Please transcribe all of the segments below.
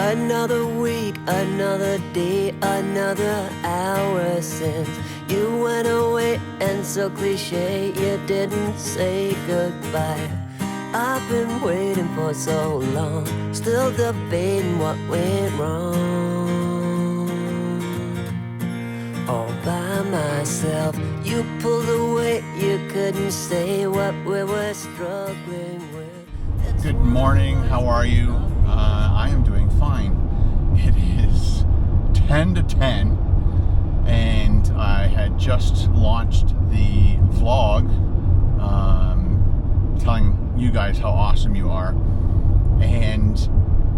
Another week, another day, another hour since you went away, and so cliche you didn't say goodbye. I've been waiting for so long, still debating what went wrong. All by myself, you pulled away, you couldn't say what we were struggling with. Good morning, how are you? I am doing fine. It is 10 to 10 and I had just launched the vlog telling you guys how awesome you are, and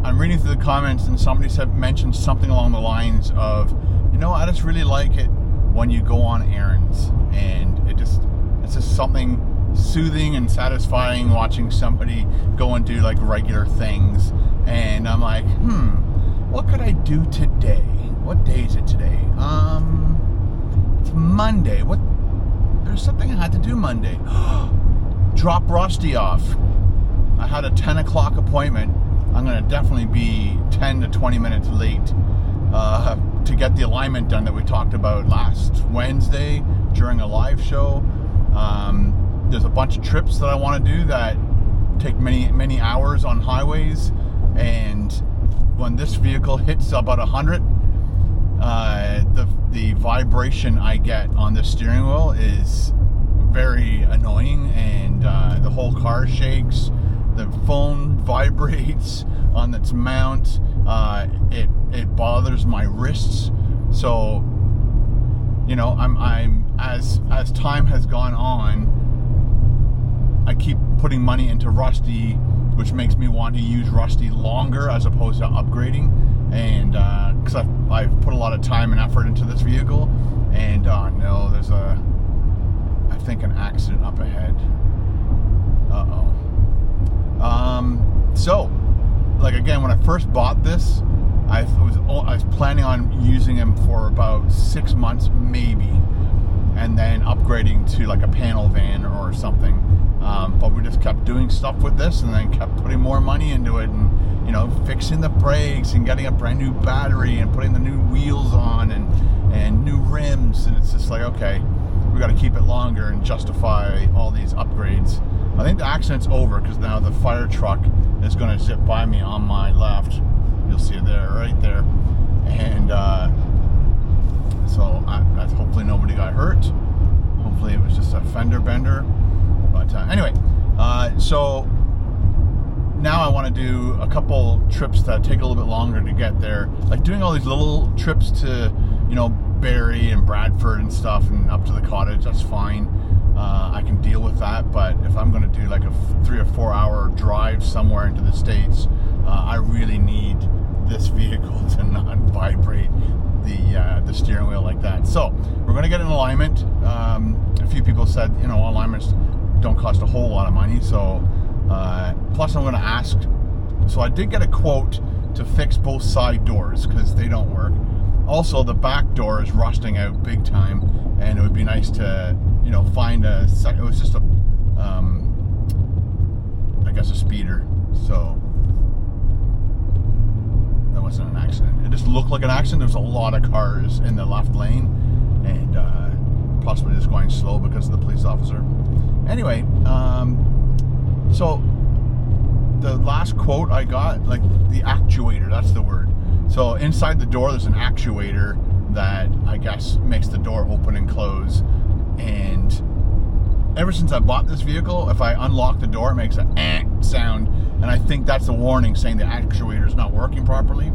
I'm reading through the comments and somebody mentioned something along the lines of, you know, I just really like it when you go on errands, and it's just something soothing and satisfying watching somebody go and do like regular things. And I'm like, what could I do today? What day is it today? It's Monday. There's something I had to do Monday. Drop Rusty off. I had a 10 o'clock appointment. I'm gonna definitely be 10 to 20 minutes late to get the alignment done that we talked about last Wednesday during a live show. There's a bunch of trips that I want to do that take many hours on highways, and when this vehicle hits about 100, the vibration I get on the steering wheel is very annoying, and the whole car shakes. The phone vibrates on its mount. It bothers my wrists. So, you know, I'm as time has gone on, I keep putting money into Rusty, which makes me want to use Rusty longer as opposed to upgrading. And because I've put a lot of time and effort into this vehicle, and no, there's I think an accident up ahead. So, like, again, when I first bought this, I was planning on using him for about 6 months maybe, and then upgrading to like a panel van or something. But we just kept doing stuff with this, and then kept putting more money into it, and, you know, fixing the brakes and getting a brand new battery and putting the new wheels on and new rims. And it's just like, okay, we got to keep it longer and justify all these upgrades. I think the accident's over because now the fire truck is going to zip by me on my left. You'll see it there, right there. And so that's hopefully nobody got hurt. Hopefully it was just a fender bender. But anyway, so now I want to do a couple trips that take a little bit longer to get there. Like doing all these little trips to, you know, Barrie and Bradford and stuff, and up to the cottage, that's fine. I can deal with that. But if I'm going to do like a 3 or 4 hour drive somewhere into the States, I really need this vehicle to not vibrate the steering wheel like that. So we're going to get an alignment. A few people said, you know, alignments don't cost a whole lot of money. So plus I'm going to ask. So I did get a quote to fix both side doors because they don't work. Also, the back door is rusting out big time, and it would be nice to, you know, find a second. It was just I guess a speeder. So that wasn't an accident. It just looked like an accident. There's a lot of cars in the left lane, and possibly just going slow because of the police officer. Anyway, so the last quote I got, like the actuator, that's the word. So inside the door, there's an actuator that I guess makes the door open and close. And ever since I bought this vehicle, if I unlock the door, it makes an sound. And I think that's a warning saying the actuator is not working properly,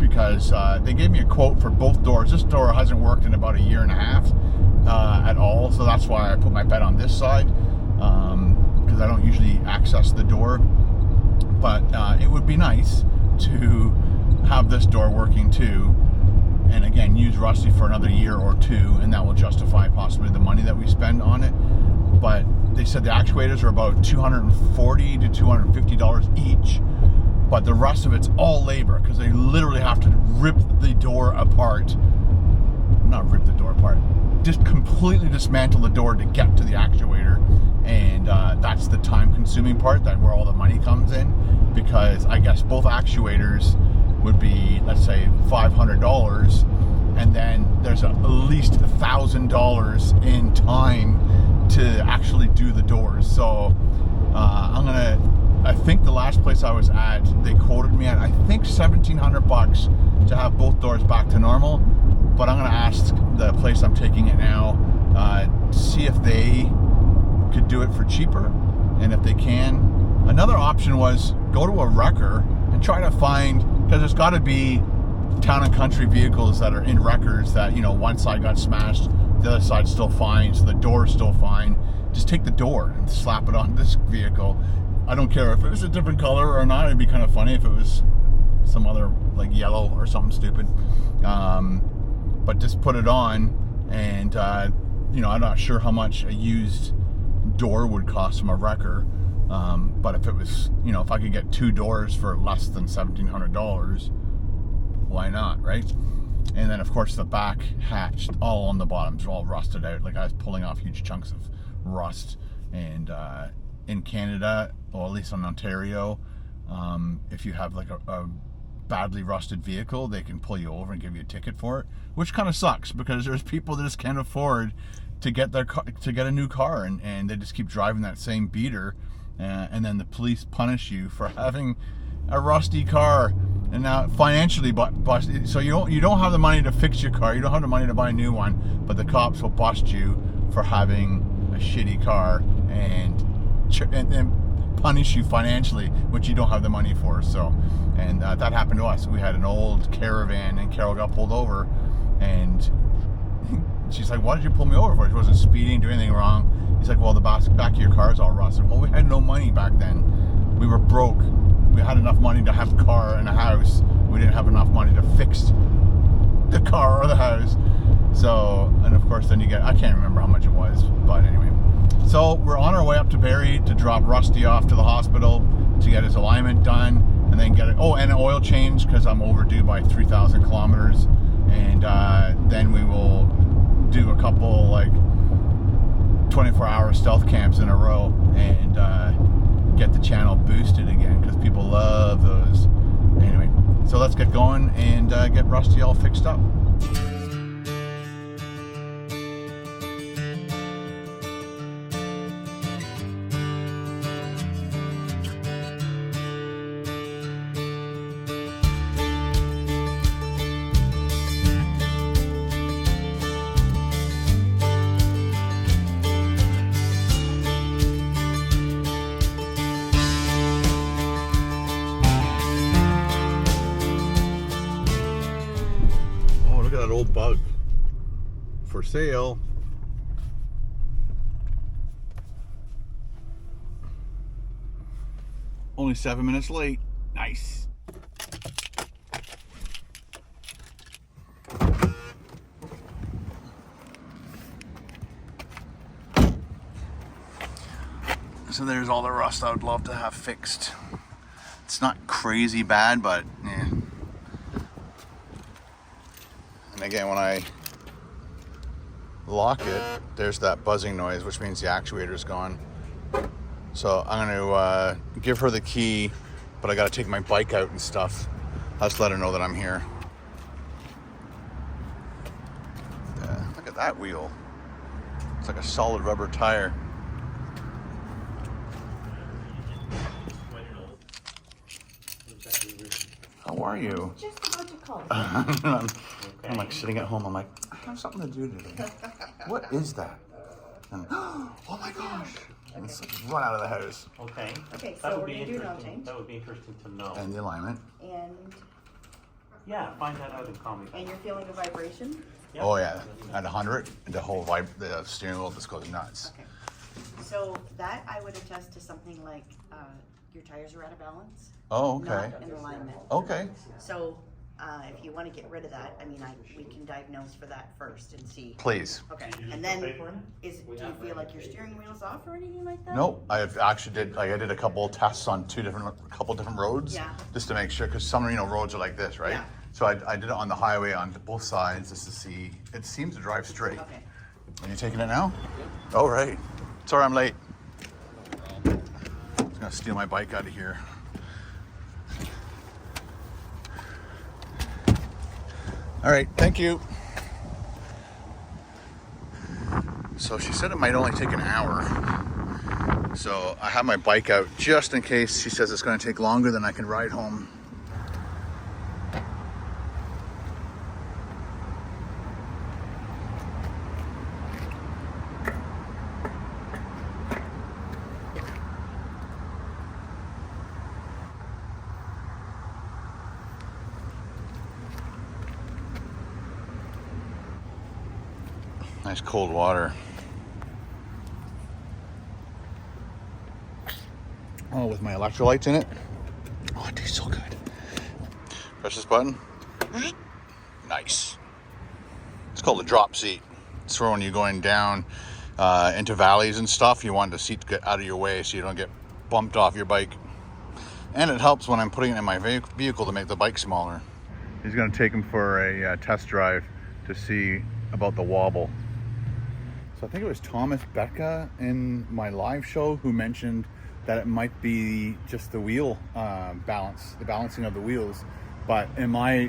because they gave me a quote for both doors. This door hasn't worked in about 1.5 years at all. So that's why I put my bet on this side, because I don't usually access the door. But it would be nice to have this door working too, and again use Rusty for another 1 year or 2, and that will justify possibly the money that we spend on it. But they said the actuators are about $240 to $250 each, but the rest of it's all labor, because they literally have to rip the door apart. Not rip the door apart, just completely dismantle the door to get to the actuator. And that's the time consuming part, that where all the money comes in, because I guess both actuators would be, let's say, $500, and then there's at least $1,000 in time to actually do the doors. So I think the last place I was at, they quoted me at, I think, $1,700 to have both doors back to normal. But I'm gonna ask the place I'm taking it now, see if they could do it for cheaper, and if they can. Another option was go to a wrecker and try to find, because there's got to be town and country vehicles that are in wreckers that, you know, one side got smashed, the other side's still fine, so the door's still fine. Just take the door and slap it on this vehicle. I don't care if it was a different color or not. It'd be kind of funny if it was some other, like, yellow or something stupid. But just put it on, and you know, I'm not sure how much a used door would cost from a wrecker. But if it was, you know, if I could get 2 doors for less than $1,700, why not, right? And then, of course, the back hatch, all on the bottoms, are all rusted out. Like, I was pulling off huge chunks of rust. And in Canada, or at least in Ontario, if you have like a badly rusted vehicle, they can pull you over and give you a ticket for it, which kind of sucks because there's people that just can't afford to get their car, to get a new car, and they just keep driving that same beater, and then the police punish you for having a rusty car. And now financially, so you don't have the money to fix your car, you don't have the money to buy a new one, but the cops will bust you for having a shitty car and punish you financially, which you don't have the money for. So, and that happened to us. We had an old Caravan, and Carol got pulled over, and she's like, "What did you pull me over for?" She wasn't speeding, doing anything wrong. He's like, "Well, the back of your car is all rusted." Well, we had no money back then. We were broke. We had enough money to have a car and a house. We didn't have enough money to fix the car or the house. So, and of course, then you get, I can't remember how much it was, but anyway. So we're on our way up to Barrie to drop Rusty off to the hospital to get his alignment done, and then get it. Oh, and an oil change because I'm overdue by 3,000 kilometers. And then we will do a couple like 24-hour stealth camps in a row and get the channel boosted again because people love those. Anyway, so let's get going and get Rusty all fixed up. Old bug for sale. Only 7 minutes late. Nice. So there's all the rust I would love to have fixed. It's not crazy bad, but yeah. And again, when I lock it, there's that buzzing noise, which means the actuator's gone. So I'm going to give her the key, but I got to take my bike out and stuff. I'll just let her know that I'm here. Look at that wheel. It's like a solid rubber tire. How are you? Just about to call. I'm like sitting at home. I'm like, I have something to do today. What is that? And, oh my gosh! And it's like, run out of the house. Okay. Okay, That so would we're be gonna do an oil interesting. change. That would be interesting to know. And the alignment. And Yeah, find that out and call me back. you're feeling a vibration? Yep. Oh yeah, at 100, the whole the steering wheel just goes nuts. Okay. So that I would attest to something like your tires are out of balance. Oh, okay. Not in alignment. Okay. So if you want to get rid of that, I mean, we can diagnose for that first and see. Please. Okay. Did you And just put then paper in it? do you feel like your steering wheel's off or anything like that? Nope. I actually did. Like I did a couple of tests on a couple different roads. Yeah. Just to make sure, because some roads are like this, right? Yeah. So I did it on the highway on both sides just to see. It seems to drive straight. Okay. Are you taking it now? Yeah. Oh, right. Sorry I'm late. I was gonna steal my bike out of here. All right, thank you. So she said it might only take an hour. So I have my bike out just in case she says it's going to take longer than I can ride home. Nice cold water. Oh, with my electrolytes in it. Oh, it tastes so good. Press this button. Nice. It's called a drop seat. It's for when you're going down into valleys and stuff. You want the seat to get out of your way so you don't get bumped off your bike. And it helps when I'm putting it in my vehicle to make the bike smaller. He's going to take him for a test drive to see about the wobble. So I think it was Thomas Becca in my live show who mentioned that it might be just the wheel balance, the balancing of the wheels. But in my,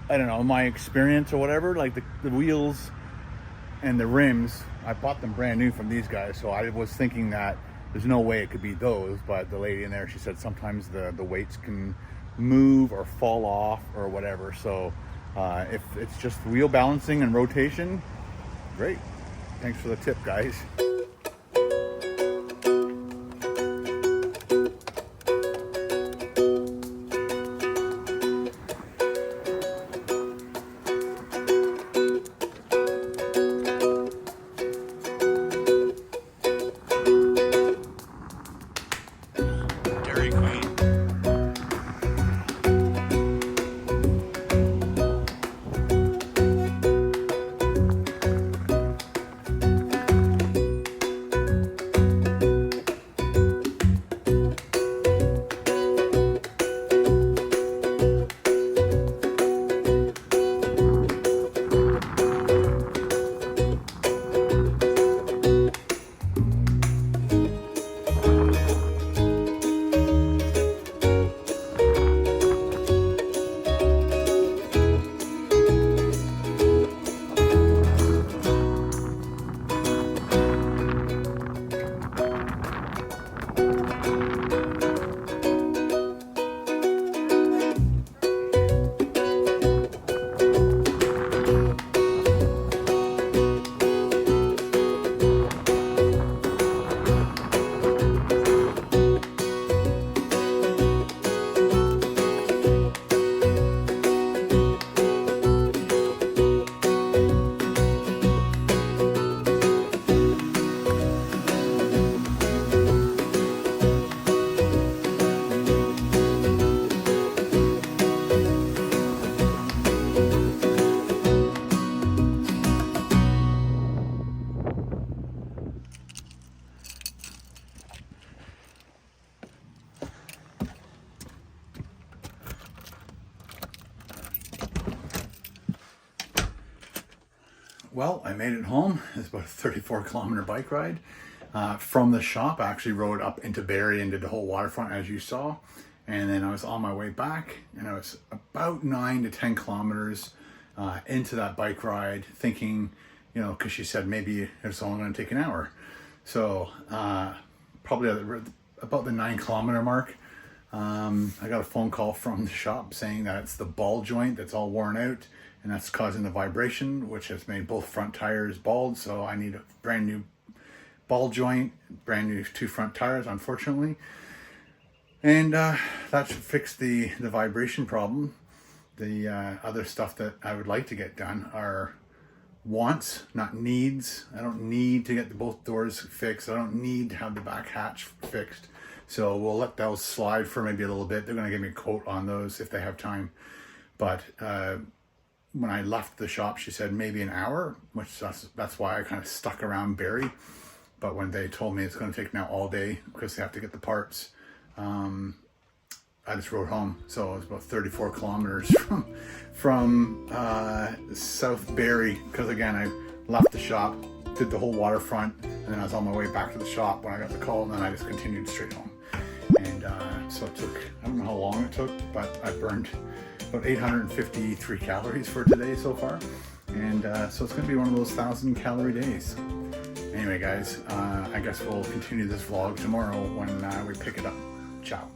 I don't know, my experience or whatever, like the wheels and the rims, I bought them brand new from these guys. So I was thinking that there's no way it could be those, but the lady in there, she said sometimes the weights can move or fall off or whatever. So if it's just wheel balancing and rotation, great. Thanks for the tip, guys. Dairy Queen. Well, I made it home. It's about a 34-kilometer bike ride. From the shop, I actually rode up into Barrie and did the whole waterfront, as you saw. And then I was on my way back, and I was about 9 to 10 kilometers into that bike ride, thinking, you know, because she said maybe it's only going to take an hour. So probably about the 9-kilometer mark, I got a phone call from the shop saying that it's the ball joint that's all worn out, and that's causing the vibration, which has made both front tires bald. So I need a brand new ball joint, brand new 2 front tires, unfortunately. And that should fix the vibration problem. The other stuff that I would like to get done are wants, not needs. I don't need to get both doors fixed. I don't need to have the back hatch fixed. So we'll let those slide for maybe a little bit. They're going to give me a quote on those if they have time. But when I left the shop, she said maybe an hour, which that's why I kind of stuck around Barrie. But when they told me it's going to take now all day because they have to get the parts, I just rode home. So it was about 34 kilometers from South Barrie, because again, I left the shop, did the whole waterfront, and then I was on my way back to the shop when I got the call, and then I just continued straight home. And so it took, I don't know how long it took, but I burned about 853 calories for today so far. And so it's gonna be one of those 1,000 calorie days. Anyway guys, I guess we'll continue this vlog tomorrow when we pick it up. Ciao.